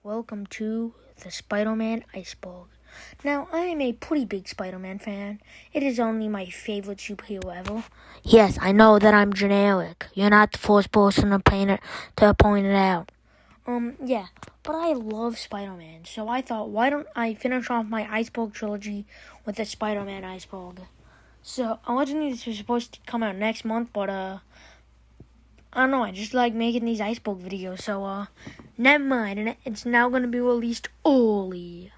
welcome to the Spider-Man iceberg. Now, I am a pretty big Spider-Man fan. It is only my favorite superhero ever. Yes, I know that I'm generic. You're not the first person to point it out. Yeah, but I love Spider-Man, so I thought, why don't I finish off my iceberg trilogy with the Spider-Man iceberg? So, originally this was supposed to come out next month, but, I don't know, I just like making these iceberg videos, so, never mind, and it's now going to be released early.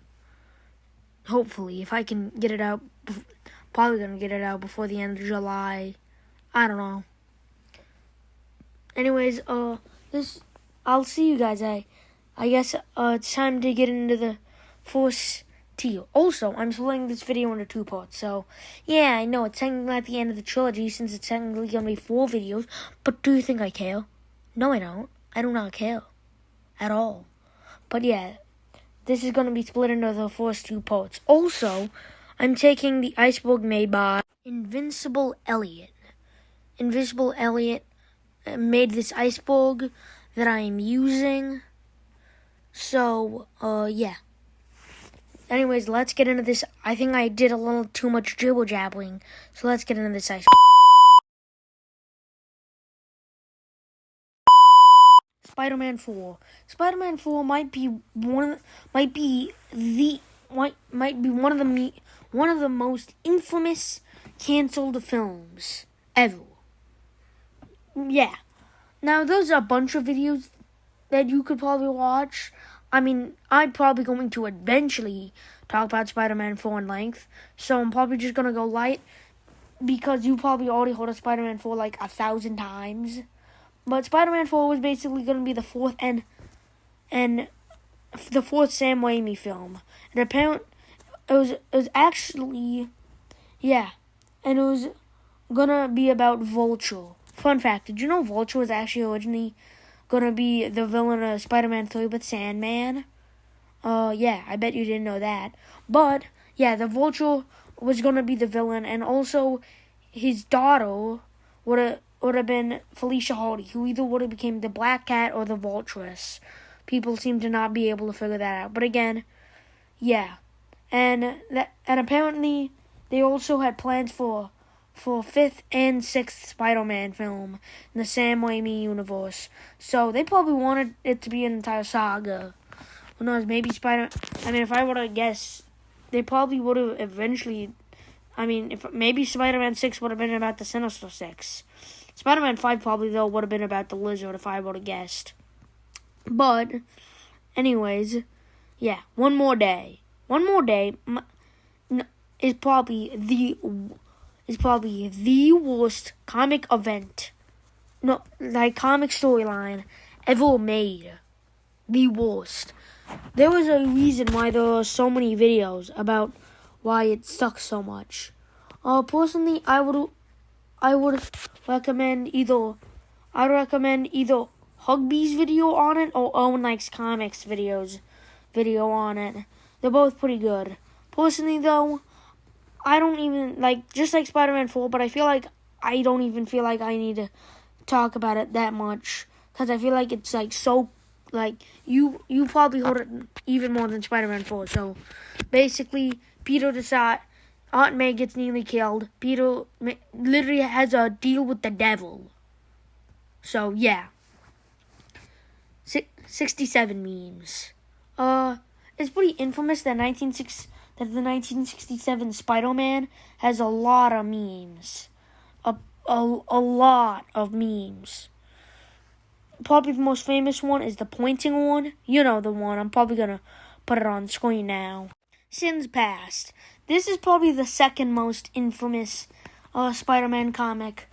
Hopefully, if I can get it out, probably going to get it out before the end of July. I don't know. Anyways, I'll see you guys. I guess, it's time to get into the first tier. Also, I'm splitting this video into 2 parts, so, yeah, I know, it's technically at the end of the trilogy, since it's technically going to be 4 videos, but do you think I care? No, I don't. I do not care. At all. But yeah, this is going to be split into the first 2 parts. Also, I'm taking the iceberg made by Invincible Elliot. Invincible Elliot made this iceberg that I am using. So, yeah. Anyways, let's get into this. I think I did a little too much jibber-jabbering, so let's get into this iceberg. Spider-Man 4. Spider-Man 4 might be one of the most infamous canceled films ever. Yeah. Now there's a bunch of videos that you could probably watch. I mean, I'm probably going to eventually talk about Spider-Man 4 in length, so I'm probably just gonna go light because you probably already heard of Spider-Man 4 like 1,000 times. But Spider-Man 4 was basically going to be the fourth and the fourth Sam Raimi film. And apparently, it was actually, yeah, and it was going to be about Vulture. Fun fact, did you know Vulture was actually originally going to be the villain of Spider-Man 3 with Sandman? Yeah, I bet you didn't know that. But, yeah, the Vulture was going to be the villain, and also his daughter would have been Felicia Hardy, who either would have became the Black Cat or the Vulturess. People seem to not be able to figure that out. But again, yeah. And apparently they also had plans for 5th and 6th Spider-Man film in the Sam Raimi universe. So they probably wanted it to be an entire saga. Who knows, maybe if I were to guess, they probably would have eventually, maybe Spider-Man 6 would have been about the Sinister Six. Spider-Man 5 probably, though, would have been about the Lizard if I would have guessed. But, anyways, yeah, One More Day. One More Day is probably the worst comic event, comic storyline ever made. The worst. There was a reason why there are so many videos about why it sucks so much. Personally, I would recommend either Hugby's video on it or Owen Likes Comics video on it. They're both pretty good. Personally, though, I don't even, just like Spider-Man 4, but I feel like I don't even feel like I need to talk about it that much. Because I feel like it's, so, you probably heard it even more than Spider-Man 4. So, basically, Peter decides Aunt May gets nearly killed. Peter literally has a deal with the devil. So, yeah. 67 memes. It's pretty infamous that the 1967 Spider-Man has a lot of memes. A lot of memes. Probably the most famous one is the pointing one. You know the one. I'm probably going to put it on screen now. Sins Past. This is probably the second most infamous Spider-Man comic.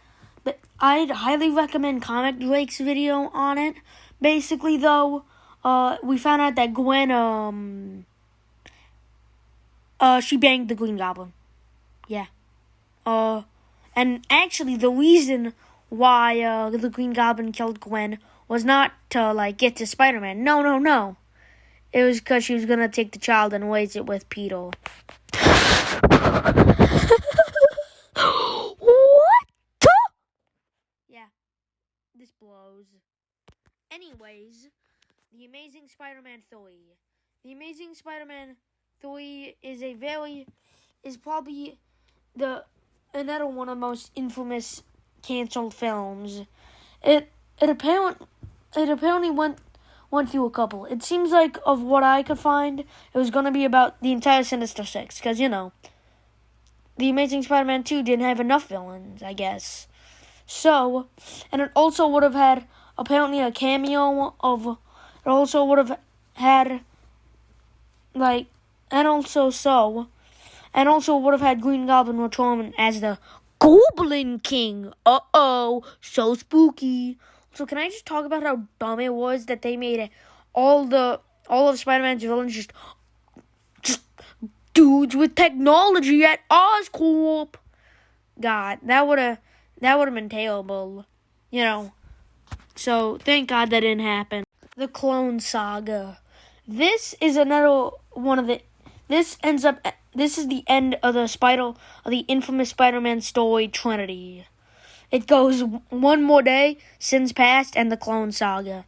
But I'd highly recommend Comic Drake's video on it. Basically, though, we found out that Gwen, she banged the Green Goblin. Yeah. And actually, the reason why the Green Goblin killed Gwen was not to, get to Spider-Man. No. It was because she was going to take the child and raise it with Peter. What? Yeah, this blows. Anyways, The Amazing Spider-Man 3. The Amazing Spider-Man 3 is probably another one of the most infamous canceled films. It apparently went through a couple. It seems like, of what I could find, it was going to be about the entire Sinister Six, because, The Amazing Spider-Man 2 didn't have enough villains, I guess. So, and it also would have had, apparently, a cameo of, it also would have had, and also would have had Green Goblin return as the Goblin King. Uh-oh, so spooky. So can I just talk about how dumb it was that they made all of Spider-Man's villains just dudes with technology at Oscorp? God, that would have been terrible, So thank God that didn't happen. The Clone Saga. This is another one of the. This is the end of the infamous Spider-Man story trinity. It goes one more day, Sins Past, and the Clone Saga.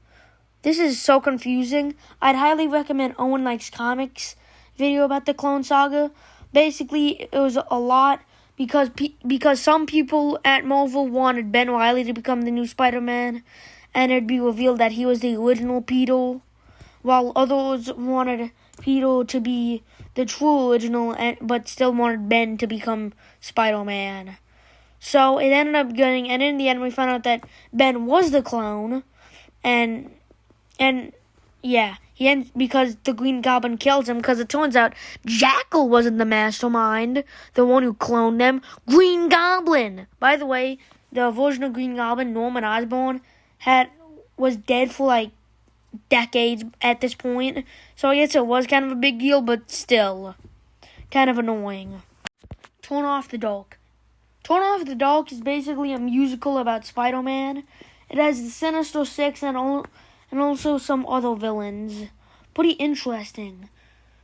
This is so confusing. I'd highly recommend Owen Likes Comics video about the Clone Saga. Basically, it was a lot because some people at Marvel wanted Ben Reilly to become the new Spider-Man, and it'd be revealed that he was the original Peter, while others wanted Peter to be the true original, but still wanted Ben to become Spider-Man. So it ended up getting, and in the end we found out that Ben was the clone, and because the Green Goblin kills him, because it turns out Jackal wasn't the mastermind, the one who cloned them. Green Goblin! By the way, the version of Green Goblin, Norman Osborn, was dead for decades at this point, so I guess it was kind of a big deal, but still, kind of annoying. Turn Off the Dark. Turn Off the Dark is basically a musical about Spider-Man. It has the Sinister Six and also some other villains. Pretty interesting.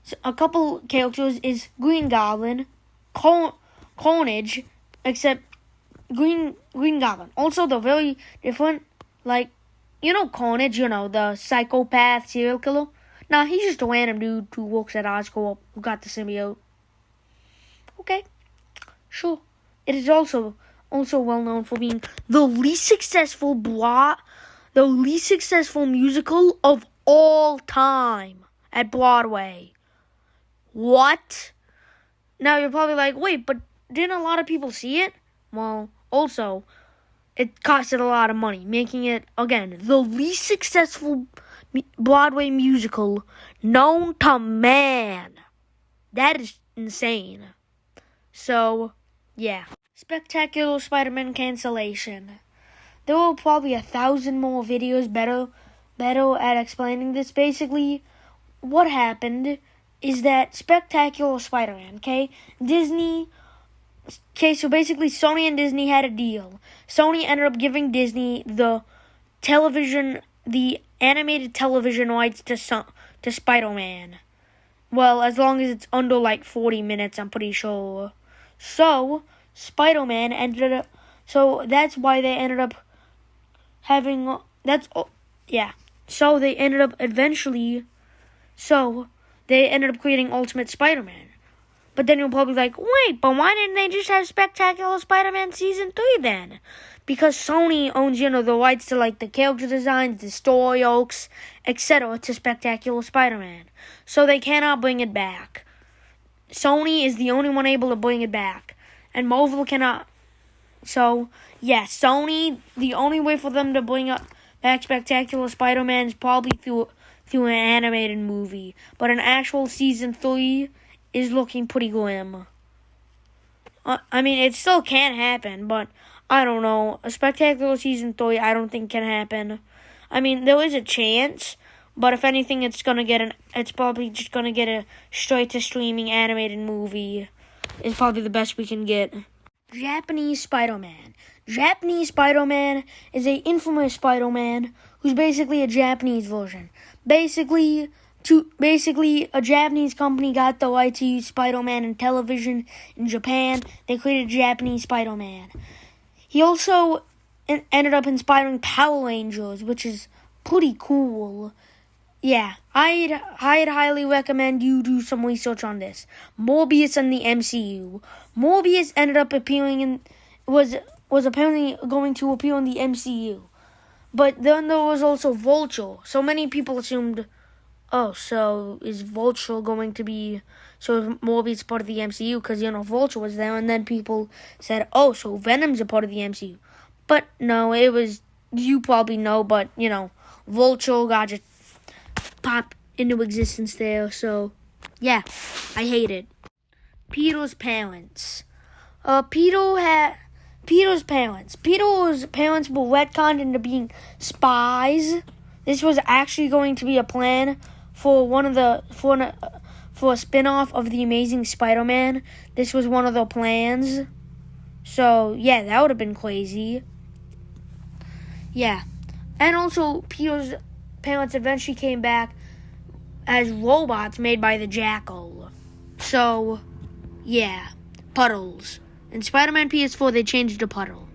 So a couple characters is Green Goblin, Carnage, except Green Goblin. Also, they're very different. Carnage, the psychopath serial killer. Nah, he's just a random dude who works at Oscorp who got the symbiote. Okay, sure. It is also well known for being the least successful musical of all time at Broadway. What? Now you're probably like, wait, but didn't a lot of people see it? Well, also, it costed a lot of money, making it, again, the least successful Broadway musical known to man. That is insane. So, yeah. Spectacular Spider-Man cancellation. There are probably 1,000 more videos better at explaining this. Basically, what happened is that Spectacular Spider-Man, so basically Sony and Disney had a deal. Sony ended up giving Disney the animated television rights to Spider-Man. Well, as long as it's under 40 minutes, I'm pretty sure. So, Spider-Man so that's why they ended up having, so they ended up creating Ultimate Spider-Man. But then you'll probably be like, wait, but why didn't they just have Spectacular Spider-Man Season 3 then? Because Sony owns, the rights to, the character designs, the story arcs, etc. to Spectacular Spider-Man. So they cannot bring it back. Sony is the only one able to bring it back. And Marvel cannot. So, Sony, the only way for them to bring back Spectacular Spider-Man is probably through an animated movie. But an actual Season 3 is looking pretty grim. It still can happen, but I don't know. A Spectacular Season 3, I don't think can happen. There is a chance, but if anything, it's probably just gonna get a straight-to-streaming animated movie. Is probably the best we can get. Japanese Spider-Man. Japanese Spider-Man is a infamous Spider-Man who's basically a Japanese version. Basically, a Japanese company got the right to use Spider-Man in television in Japan. They created Japanese Spider-Man. He also ended up inspiring Power Rangers, which is pretty cool. Yeah, I'd highly recommend you do some research on this. Morbius and the MCU. Morbius ended up appearing in was apparently going to appear in the MCU. But then there was also Vulture. So many people assumed, oh, so is Vulture going to be, so is Morbius part of the MCU? Because, Vulture was there. And then people said, oh, so Venom's a part of the MCU. But no, it was, you probably know, but, Vulture got just popped into existence there. So, yeah, I hate it. Peter's parents. Peter's parents were retconned into being spies. This was actually going to be a plan for for a spin-off of The Amazing Spider-Man. This was one of the plans. So, yeah, that would have been crazy. Yeah. And also, Peter's parents eventually came back as robots made by the Jackal. So, yeah. Puddles. In Spider-Man PS4, they changed to Puddle.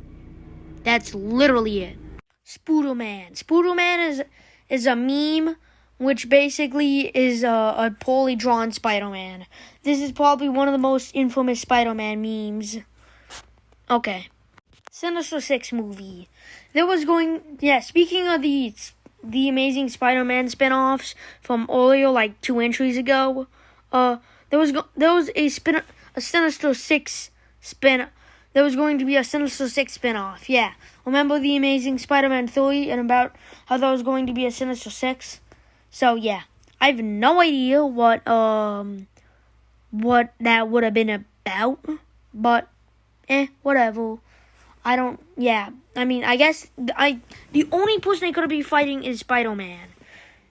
That's literally it. Spooderman. Spooderman is a meme, which basically is a poorly drawn Spider-Man. This is probably one of the most infamous Spider-Man memes. Okay. Sinister Six movie. Speaking of the Amazing Spider-Man spin-offs from earlier, like 2 entries ago, there was a Sinister Six there was going to be a Sinister Six spin-off. Yeah. Remember the Amazing Spider-Man 3 and about how there was going to be a Sinister Six? So, yeah. I have no idea what that would have been about. But, whatever. I guess the only person they could be fighting is Spider-Man.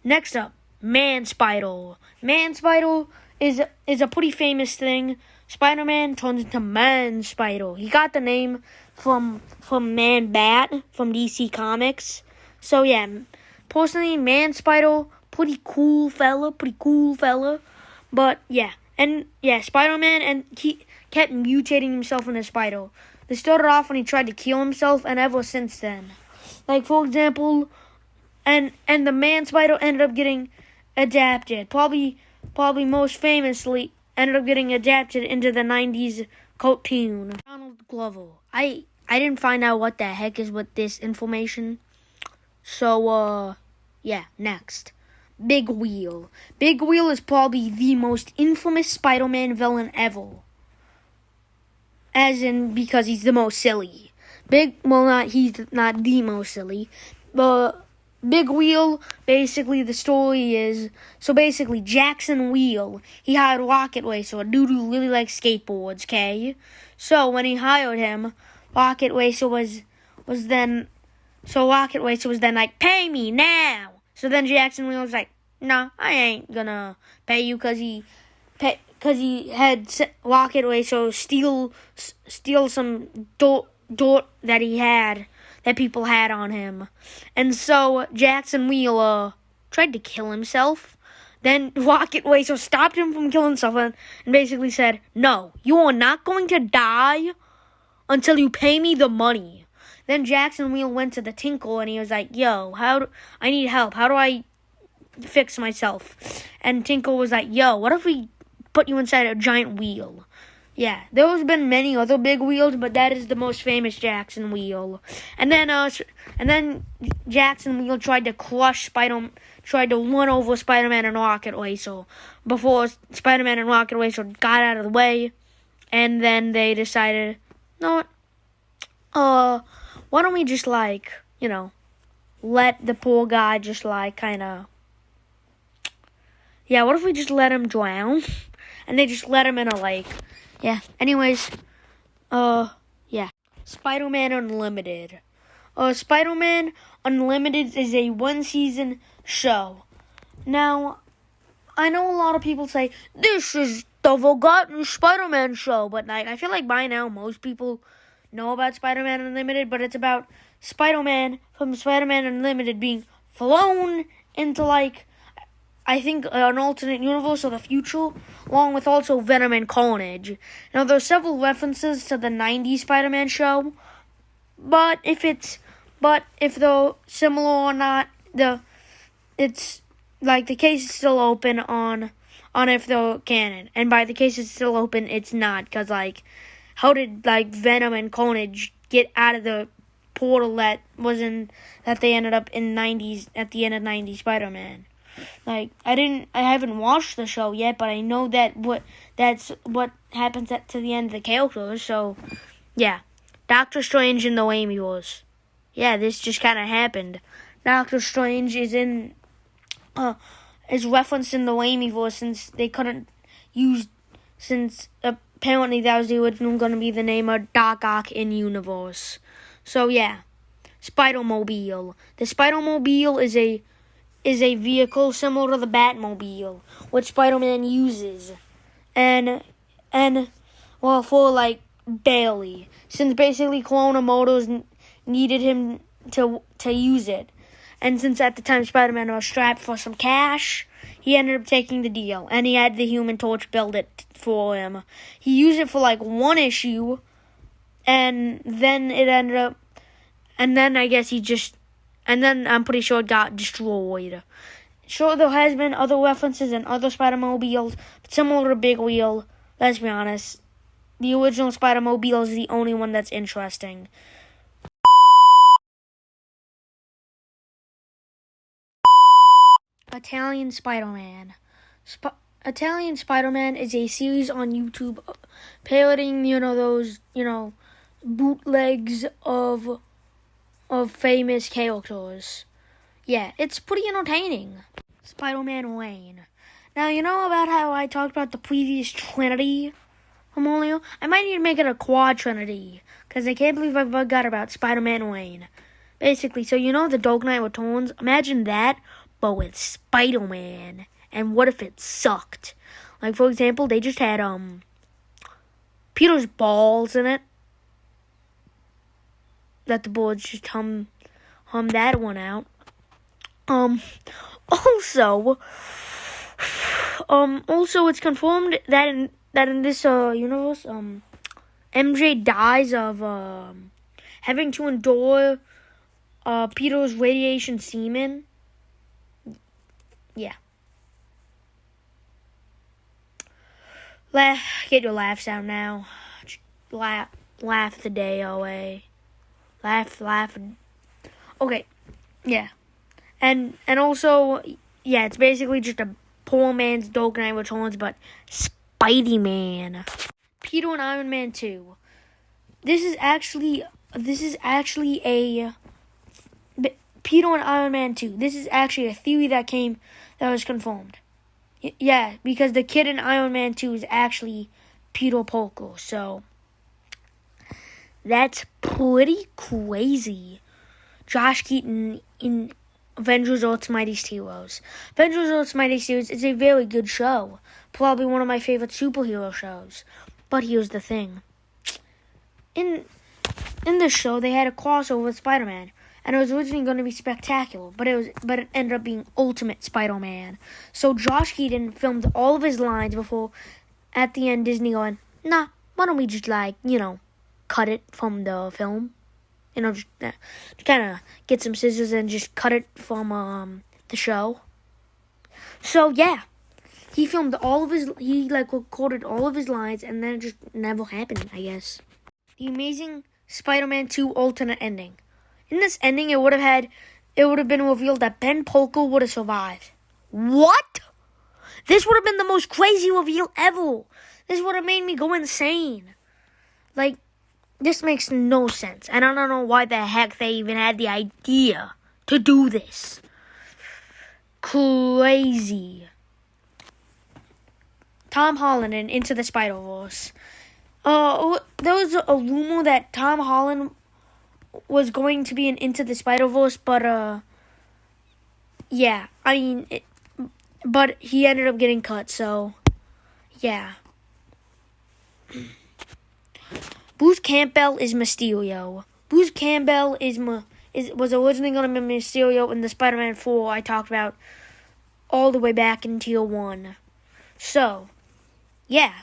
Next up, Man-Spider. Man-Spider is a pretty famous thing. Spider-Man turns into Man-Spider. He got the name from Man-Bat from DC Comics. So, yeah, personally, Man-Spider, pretty cool fella. But, yeah, Spider-Man, and he kept mutating himself into Spider. This started off when he tried to kill himself, and ever since then. Like, for example, and the Man-Spider ended up getting adapted. Probably most famously, ended up getting adapted into the 90s cartoon. Donald Glover. I didn't find out what the heck is with this information. So, next. Big Wheel. Big Wheel is probably the most infamous Spider-Man villain ever. As in, because he's the most silly. He's not the most silly. But Big Wheel, basically the story is, Jackson Wheel, he hired Rocket Racer, a dude who really likes skateboards, okay? So when he hired him, Rocket Racer was then like, pay me now! So then Jackson Wheel was like, nah, I ain't gonna pay you, cause he had Rocket Racer steal some dirt that people had on him. And so Jackson Wheel tried to kill himself. Then Rocket Racer stopped him from killing himself and basically said, no, you are not going to die until you pay me the money. Then Jackson Wheel went to the Tinkle and he was like, yo, I need help. How do I fix myself? And Tinkle was like, yo, what if we put you inside a giant wheel? Yeah, there's been many other big wheels, but that is the most famous Jackson Wheel. And then Jackson Wheel tried to run over Spider-Man and Rocket Racer before Spider-Man and Rocket Racer got out of the way. And then they decided, you know what? Why don't we just let the poor guy what if we just let him drown? And they just let him in a lake. Yeah, anyways, Spider-Man Unlimited. Spider-Man Unlimited is a 1-season show. Now, I know a lot of people say, this is the forgotten Spider-Man show, but I feel like by now most people know about Spider-Man Unlimited, but it's about Spider-Man from Spider-Man Unlimited being flown into, I think an alternate universe or the future, along with also Venom and Carnage. Now, there are several references to the 90s Spider-Man show, but if they're similar or not, it's like, the case is still open on if they're canon. And by the case is still open, it's not. Because, like, how did, like, Venom and Carnage get out of the portal that they ended up in 90s, at the end of 90s Spider-Man? Like, I haven't watched the show yet, but I know that's what happens to the end of the characters. So, yeah. Doctor Strange in the Waymiverse. Yeah, this just kind of happened. Doctor Strange is referenced in the Waymiverse since apparently that was the original going to be the name of Doc Ock in universe. So, yeah. Spider-Mobile. The Spider-Mobile is a vehicle similar to the Batmobile, which Spider-Man uses. And well, for, like, barely. Since basically Corona Motors needed him to use it. And since at the time Spider-Man was strapped for some cash, he ended up taking the deal. And he had the Human Torch build it for him. He used it for, like, one issue. And then it ended up... And then I guess and then I'm pretty sure it got destroyed. Sure, there has been other references in other Spider-Mobiles, but similar to Big Wheel, let's be honest, the original Spider-Mobile is the only one that's interesting. Italian Spider-Man. Italian Spider-Man is a series on YouTube parodying, those, bootlegs of famous characters. Yeah, it's pretty entertaining. Spider-Man Wayne. Now, you know about how I talked about the previous Trinity from Olio? I might need to make it a quad Trinity, because I can't believe I forgot about Spider-Man Wayne. Basically, so the Dark Knight Returns? Imagine that, but with Spider-Man. And what if it sucked? Like, for example, they just had, Peter's balls in it. Let the boards just hum that one out. Also, it's confirmed that in this universe, MJ dies of having to endure Peter's radiation semen. Yeah. Get your laughs out now. Laugh the day away. Laugh. Okay, yeah. And also, yeah, it's basically just a poor man's Dark Knight Returns, but Spidey-Man. Peter and Iron Man 2. This is actually a... Peter and Iron Man 2. This is actually a theory that was confirmed. Yeah, because the kid in Iron Man 2 is actually Peter Parker, so... That's pretty crazy. Josh Keaton in Avengers Earth's Mightiest Heroes. Avengers Earth's Mightiest Heroes is a very good show. Probably one of my favorite superhero shows. But here's the thing. In this show, they had a crossover with Spider-Man. And it was originally going to be spectacular. But it ended up being Ultimate Spider-Man. So Josh Keaton filmed all of his lines before, at the end, Disney going, nah, why don't we just, cut it from the film. Just kind of get some scissors and just cut it from the show. So, yeah. He filmed recorded all of his lines, and then it just never happened, I guess. The Amazing Spider-Man 2 alternate ending. In this ending, it would have been revealed that Ben Parker would have survived. What? This would have been the most crazy reveal ever. This would have made me go insane. This makes no sense. And I don't know why the heck they even had the idea to do this. Crazy. Tom Holland in Into the Spider-Verse. There was a rumor that Tom Holland was going to be in Into the Spider-Verse, but, yeah. But he ended up getting cut, so, yeah. Bruce Campbell is Mysterio. Bruce Campbell was originally going to be Mysterio in the Spider-Man 4 I talked about all the way back in Tier 1. So, yeah.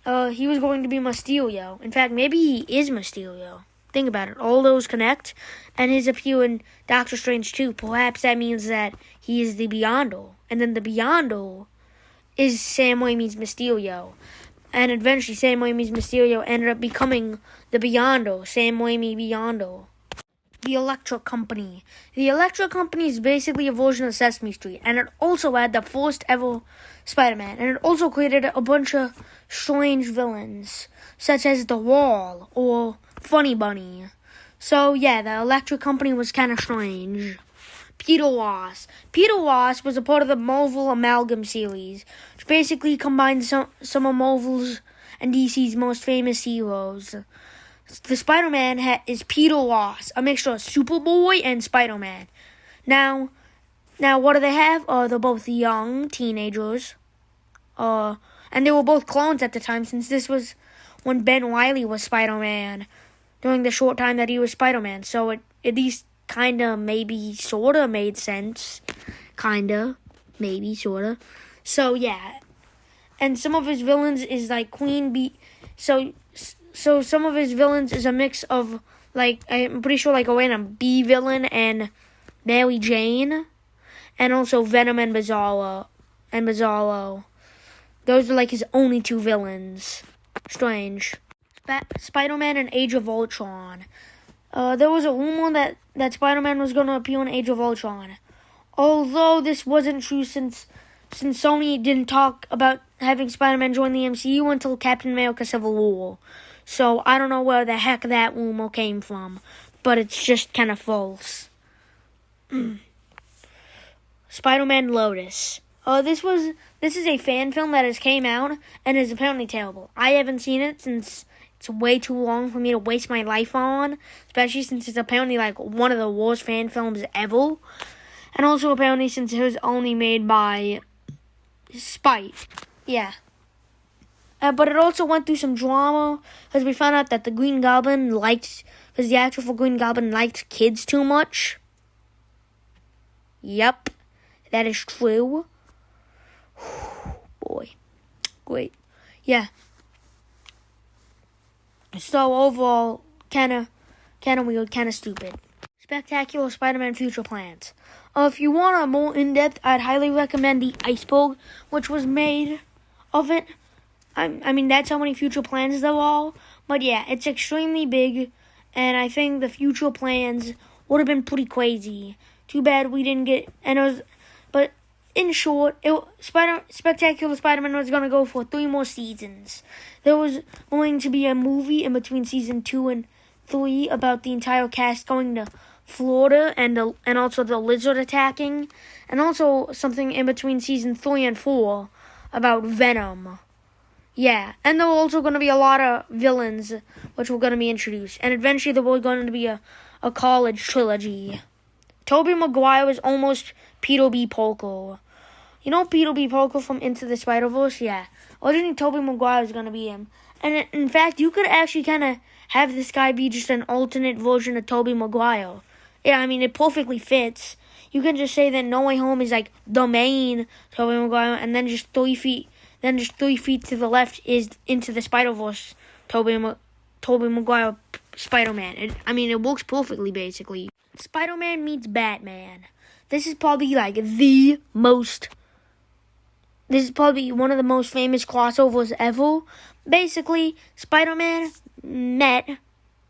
He was going to be Mysterio. In fact, maybe he is Mysterio. Think about it. All those connect, and his appeal in Doctor Strange 2. Perhaps that means that he is the Beyonder. And then the Beyonder is Sam Raimi's Mysterio. And eventually Sam Raimi's Mysterio ended up becoming the Beyonder, Sam Raimi Beyonder. The Electric Company. The Electric Company is basically a version of Sesame Street, and it also had the first ever Spider-Man, and it also created a bunch of strange villains, such as The Wall or Funny Bunny. So yeah, the Electric Company was kind of strange. Peter Ross. Peter Ross was a part of the Marvel Amalgam series, which basically combines some of Marvel's and DC's most famous heroes. The Spider-Man is Peter Ross, a mixture of Superboy and Spider-Man. Now, what do they have? They're both young teenagers. And they were both clones at the time, since this was when Ben Reilly was Spider-Man, during the short time that he was Spider-Man. So it at least kinda, maybe, sorta made sense. Kinda, maybe, sorta. So yeah. And some of his villains is like Queen Bee. So some of his villains is a mix of, like, I'm pretty sure, like, a random bee villain and Mary Jane. And also Venom and Bizarro. Those are, like, his only two villains. Strange. Spider-Man and Age of Ultron. There was a rumor that Spider-Man was going to appear in Age of Ultron. Although this wasn't true since Sony didn't talk about having Spider-Man join the MCU until Captain America Civil War. So I don't know where the heck that rumor came from, but it's just kind of false. Spider-Man Lotus. This is a fan film that has came out and is apparently terrible. I haven't seen it since it's way too long for me to waste my life on, especially since it's apparently like one of the worst fan films ever. And also apparently since it was only made by Spite. Yeah. But it also went through some drama, because we found out that the actor for Green Goblin liked kids too much. Yep, that is true. Boy, great. Yeah. So overall, kind of weird, kind of stupid. Spectacular Spider-Man future plans. If you want a more in-depth, I'd highly recommend the iceberg, which was made of it. I mean, that's how many future plans there are. But yeah, it's extremely big, and I think the future plans would have been pretty crazy. Too bad we didn't get. But in short, Spectacular Spider-Man was going to go for 3 more seasons. There was going to be a movie in between season 2 and 3 about the entire cast going to Florida and also the lizard attacking, and also something in between season 3 and 4 about Venom. Yeah, and there were also going to be a lot of villains which were going to be introduced, and eventually there was going to be a college trilogy. Tobey Maguire was almost Peter B. Parker. You know Peter B. Parker from Into the Spider-Verse? Yeah. Originally, Tobey Maguire was going to be him. And in fact, you could actually kind of have this guy be just an alternate version of Tobey Maguire. Yeah, I mean, it perfectly fits. You can just say that No Way Home is like the main Tobey Maguire, and then just 3 feet to the left is Into the Spider-Verse Tobey Maguire Spider-Man. It works perfectly, basically. Spider-Man meets Batman. This is probably one of the most famous crossovers ever. Basically, Spider-Man met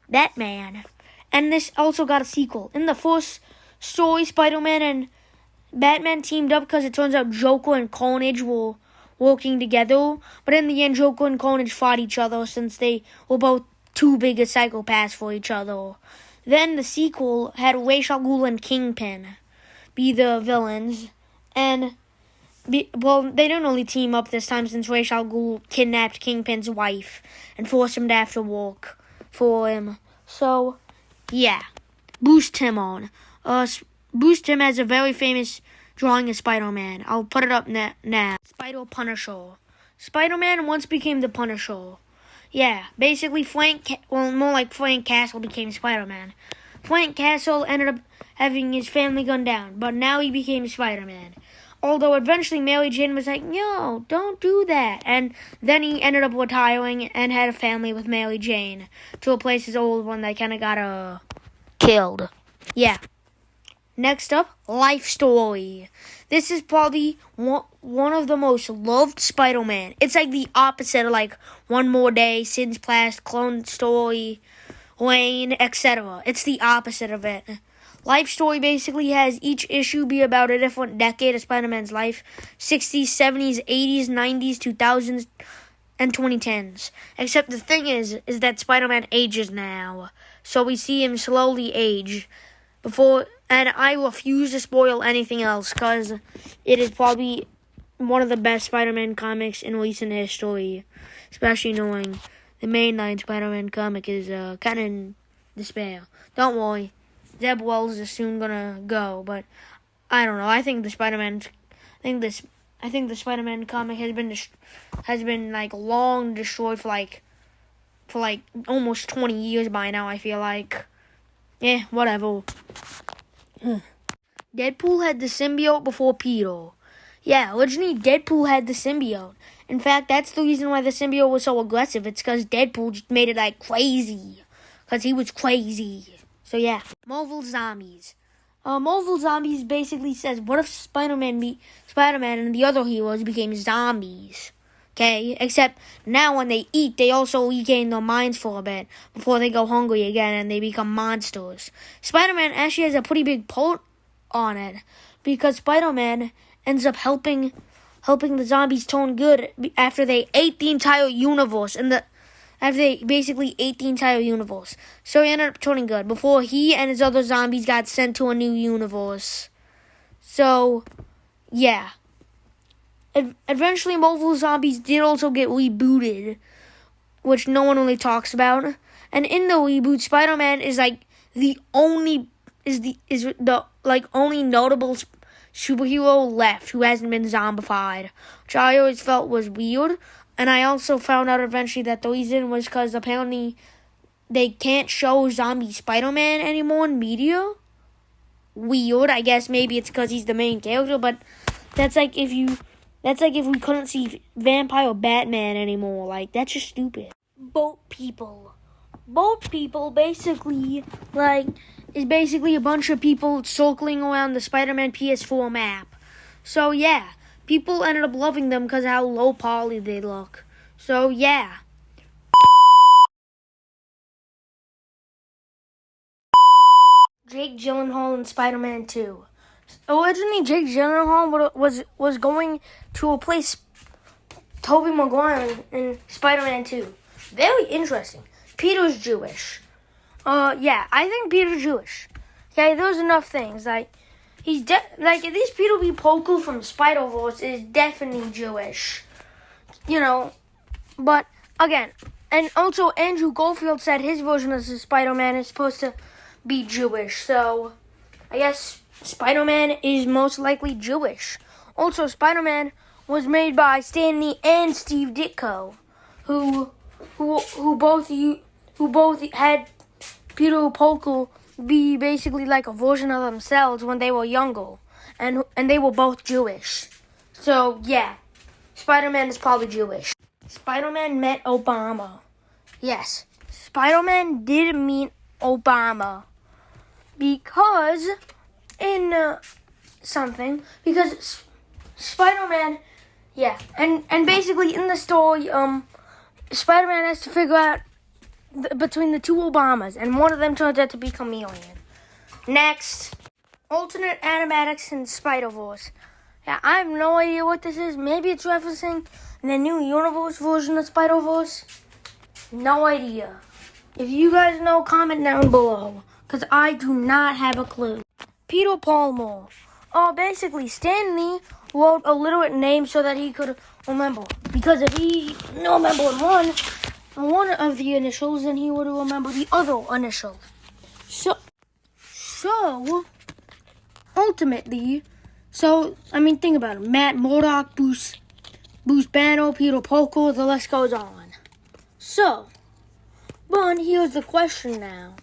Batman. And this also got a sequel. In the first story, Spider-Man and Batman teamed up because it turns out Joker and Carnage were working together. But in the end, Joker and Carnage fought each other since they were both too big a psychopaths for each other. Then the sequel had Ra's al Ghul and Kingpin be the villains. And, they didn't really team up this time since Ra's al Ghul kidnapped Kingpin's wife and forced him to have to work for him. So, yeah. Boost Tim on. Boost Tim has a very famous drawing of Spider-Man. I'll put it up now. Spider-Punisher. Spider-Man once became the Punisher. Yeah, basically more like Frank Castle became Spider-Man. Frank Castle ended up having his family gunned down, but now he became Spider-Man. Although eventually Mary Jane was like, no, don't do that. And then he ended up retiring and had a family with Mary Jane to replace his old one that kind of got killed. Yeah. Next up, Life Story. This is probably one of the most loved Spider-Man. It's like the opposite of like One More Day, Sin's Past, Clone Story, Lane, etc. It's the opposite of it. Life Story basically has each issue be about a different decade of Spider-Man's life. 60s, 70s, 80s, 90s, 2000s, and 2010s. Except the thing is that Spider-Man ages now. So we see him slowly age. And I refuse to spoil anything else because it is probably one of the best Spider-Man comics in recent history. Especially knowing the mainline Spider-Man comic is kind of in despair. Don't worry. Zeb Wells is soon gonna go, but I don't know. I think the Spider-Man comic has been like long destroyed for like almost 20 years by now. I feel like, whatever. Deadpool had the symbiote before Peter. Yeah, originally Deadpool had the symbiote. In fact, that's the reason why the symbiote was so aggressive. It's because Deadpool just made it like crazy, because he was crazy. So yeah, Marvel Zombies. Marvel Zombies basically says, what if Spider-Man and the other heroes became zombies? Okay, except now when they eat, they also regain their minds for a bit before they go hungry again and they become monsters. Spider-Man actually has a pretty big part on it because Spider-Man ends up helping the zombies turn good after they ate the entire universe after they basically ate the entire universe. So he ended up turning good before he and his other zombies got sent to a new universe. So, yeah. Eventually, Marvel Zombies did also get rebooted, which no one really talks about. And in the reboot, Spider-Man is like the only only notable superhero left who hasn't been zombified, which I always felt was weird. And I also found out eventually that the reason was because apparently they can't show zombie Spider-Man anymore in media. Weird. I guess maybe it's because he's the main character, but that's like if we couldn't see Vampire Batman anymore. Like, that's just stupid. Boat People. Boat People basically, is basically a bunch of people circling around the Spider-Man PS4 map. So, yeah. People ended up loving them because of how low poly they look. So, yeah. Jake Gyllenhaal in Spider-Man 2. Originally, Jake Gyllenhaal was going to replace Tobey Maguire in Spider-Man 2. Very interesting. Peter's Jewish. I think Peter's Jewish. Okay, there's enough things. At least Peter B. Parker from Spider-Verse is definitely Jewish. But, again, and also Andrew Garfield said his version of the Spider-Man is supposed to be Jewish. So, I guess Spider-Man is most likely Jewish. Also, Spider-Man was made by Stan Lee and Steve Ditko, who both had Peter Parker be basically like a version of themselves when they were younger, and they were both Jewish. So yeah, Spider-Man is probably Jewish. Spider-Man met Obama. Yes, Spider-Man did meet Obama because Spider-Man, and basically in the story, Spider-Man has to figure out between the two Obamas, and one of them turns out to be Chameleon. Next, alternate animatics in Spider-Verse. Yeah, I have no idea what this is. Maybe it's referencing the new universe version of Spider-Verse. No idea. If you guys know, comment down below, because I do not have a clue. Peter Palmer. Basically, Stan Lee wrote a literate name so that he could remember. Because if he remembered one of the initials, then he would remember the other initial. So ultimately, think about it. Matt Murdock, Bruce Banner, Peter Parker, the list goes on. So, but here's the question now.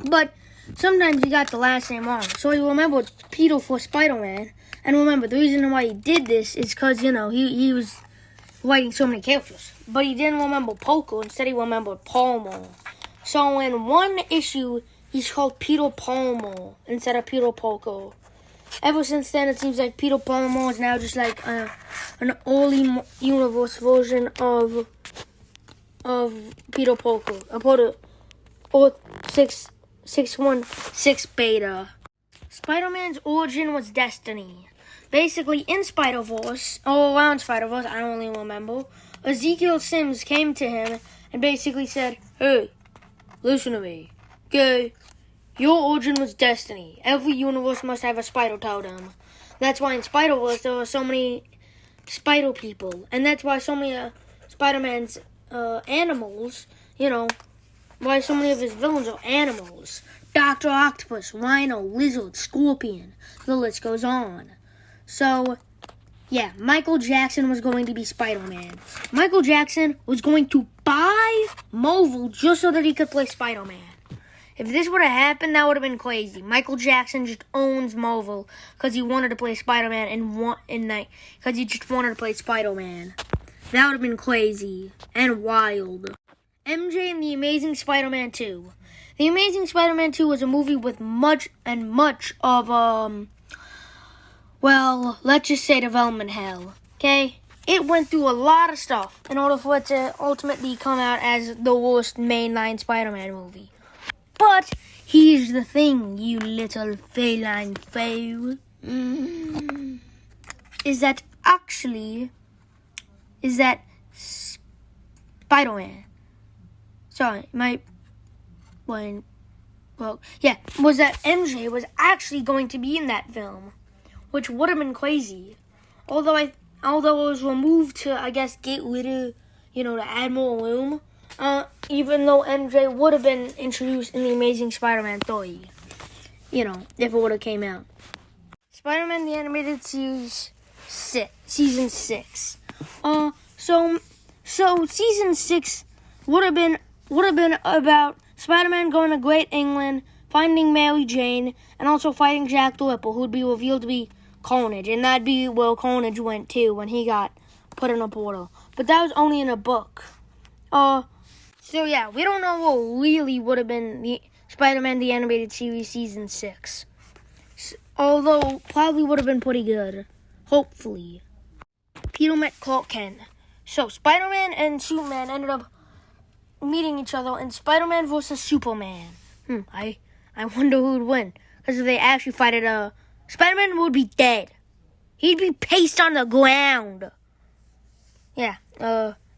But sometimes he got the last name wrong. So he remembered Peter for Spider-Man. And remember, the reason why he did this is because, he was writing so many characters. But he didn't remember Poker. Instead, he remembered Palmer. So in one issue, he's called Peter Palmer instead of Peter Poker. Ever since then, it seems like Peter Palmer is now just like an early universe version of Peter Poker. I put it 616 beta. Spider-Man's origin was destiny. Basically, in Spider-Verse, or around Spider-Verse, I don't really remember, Ezekiel Sims came to him and basically said, "Hey, listen to me, okay? Your origin was destiny. Every universe must have a spider totem. That's why in Spider-Verse there are so many spider people. And that's why so many Spider-Man's animals, why so many of his villains are animals. Dr. Octopus, Rhino, Lizard, Scorpion. The list goes on. So, yeah, Michael Jackson was going to be Spider-Man. Michael Jackson was going to buy Marvel just so that he could play Spider-Man. If this would have happened, that would have been crazy. Michael Jackson just owns Marvel because he wanted to play Spider-Man because he just wanted to play Spider-Man. That would have been crazy and wild. MJ and The Amazing Spider-Man 2. The Amazing Spider-Man 2 was a movie with much of, let's just say development hell, okay? It went through a lot of stuff in order for it to ultimately come out as the worst mainline Spider-Man movie. But here's the thing, you little feline foe, is that Spider-Man. Sorry, was that MJ was actually going to be in that film, which would have been crazy. Although it was removed to, I guess, get rid of, to add more room. Even though MJ would have been introduced in The Amazing Spider-Man 3. If it would have came out. Spider-Man the Animated Series Season 6. So Season 6 would have been about Spider-Man going to Great England, finding Mary Jane, and also fighting Jack the Ripper, who would be revealed to be Carnage. And that'd be where Carnage went, too, when he got put in a portal. But that was only in a book. So yeah, we don't know what really would have been the Spider-Man the Animated Series Season 6. Although, probably would have been pretty good. Hopefully. Peter met Clark Kent. So, Spider-Man and Superman ended up meeting each other in Spider-Man vs. Superman. I wonder who would win. Because if they actually fight it, Spider-Man would be dead. He'd be pasted on the ground. Yeah,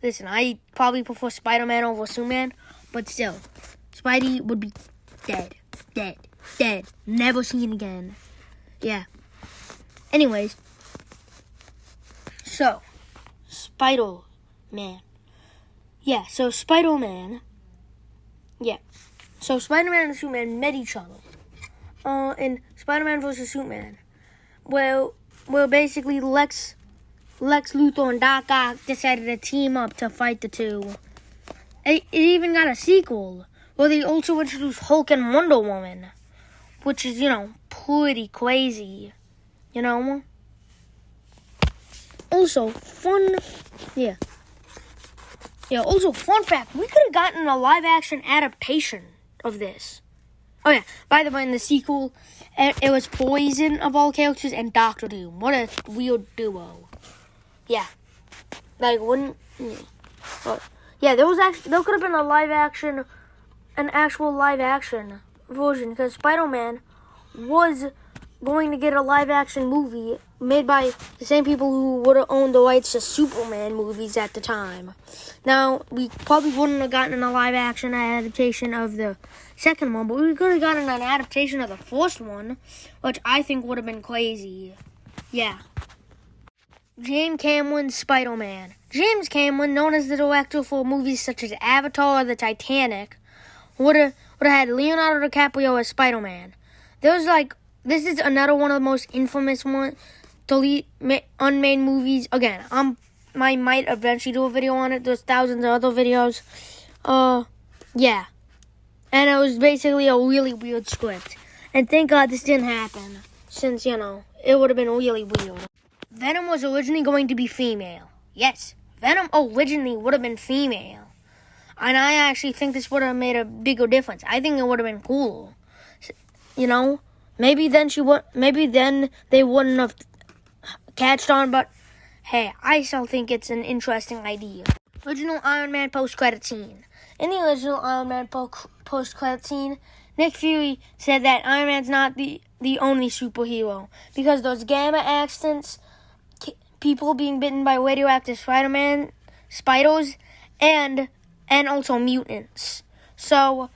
listen, I probably prefer Spider-Man over Superman, but still, Spidey would be dead, never seen again. Yeah. Anyways, so, Spider-Man. Yeah, so Spider-Man. Yeah. So Spider-Man and Superman met each other. In Spider-Man vs. Superman. Well, basically Lex Luthor and Doc Ock decided to team up to fight the two. It even got a sequel where they also introduced Hulk and Wonder Woman, which is, pretty crazy, Also, fun fact, we could have gotten a live-action adaptation of this. Oh, yeah, by the way, in the sequel, it was Poison of all characters and Doctor Doom. What a weird duo. Yeah. There could have been an actual live-action version, because Spider-Man was going to get a live-action movie made by the same people who would have owned the rights to Superman movies at the time. Now, we probably wouldn't have gotten a live-action adaptation of the second one, but we could have gotten an adaptation of the first one, which I think would have been crazy. Yeah. James Cameron's Spider-Man. James Cameron, known as the director for movies such as Avatar or The Titanic, would have had Leonardo DiCaprio as Spider-Man. This is another one of the most infamous unmade movies. Again, I might eventually do a video on it. There's thousands of other videos. Yeah. And it was basically a really weird script. And thank God this didn't happen, since, you know, it would have been really weird. Venom was originally going to be female. Yes, Venom originally would have been female. And I actually think this would have made a bigger difference. I think it would have been cool. You know, maybe then they wouldn't have catched on, but hey, I still think it's an interesting idea. Original Iron Man post-credit scene. In the original Iron Man post-credit scene, Nick Fury said that Iron Man's not the only superhero, because those gamma accidents, people being bitten by radioactive spiders, and also mutants. So,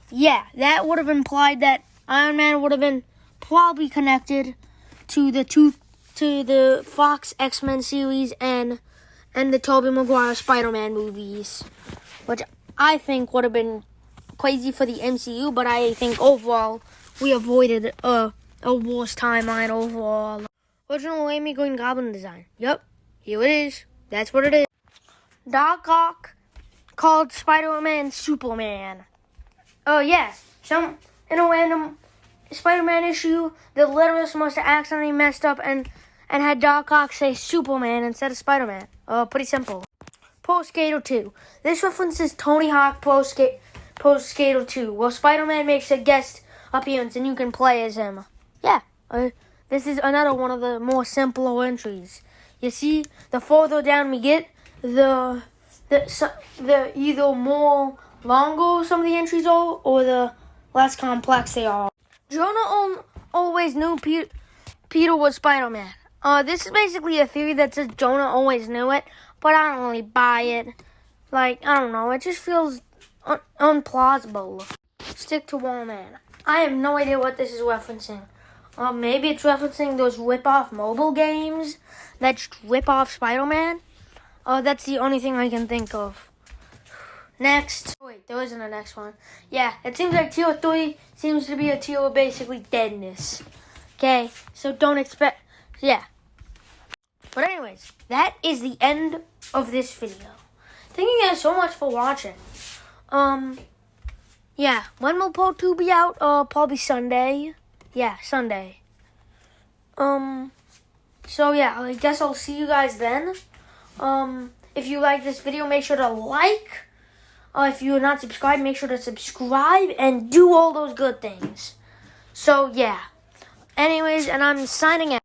yeah, that would have implied that Iron Man would have been probably connected to the Fox X-Men series and the Tobey Maguire Spider-Man movies, which I think would have been crazy for the MCU, but I think overall we avoided a worse timeline overall. Original Raimi Green Goblin design. Yep, here it is. That's what it is. Doc Ock called Spider-Man Superman. Oh yeah, in a random Spider-Man issue, the letterist must have accidentally messed up and had Doc Ock say Superman instead of Spider-Man. Pretty simple. Pro Skater 2. This references Tony Hawk Pro Skater 2, where Spider-Man makes a guest appearance and you can play as him. Yeah, this is another one of the more simpler entries. You see, the further down we get, the either more longer some of the entries are, or the less complex they are. Jonah always knew Peter was Spider-Man. This is basically a theory that says Jonah always knew it, but I don't really buy it. Like, I don't know, it just feels unplausible. Stick to Wall Man. I have no idea what this is referencing. Maybe it's referencing those rip-off mobile games that rip off Spider-Man. That's the only thing I can think of. Next. Wait, there isn't a next one. Yeah, it seems like tier 3 seems to be a tier of basically deadness. Okay, so don't expect... Yeah. But anyways, that is the end of this video. Thank you guys so much for watching. Yeah, when will part 2 be out? Probably Sunday. Yeah, Sunday. So yeah, I guess I'll see you guys then. If you like this video, make sure to like. If you're not subscribed, make sure to subscribe and do all those good things. So yeah. Anyways, and I'm signing out.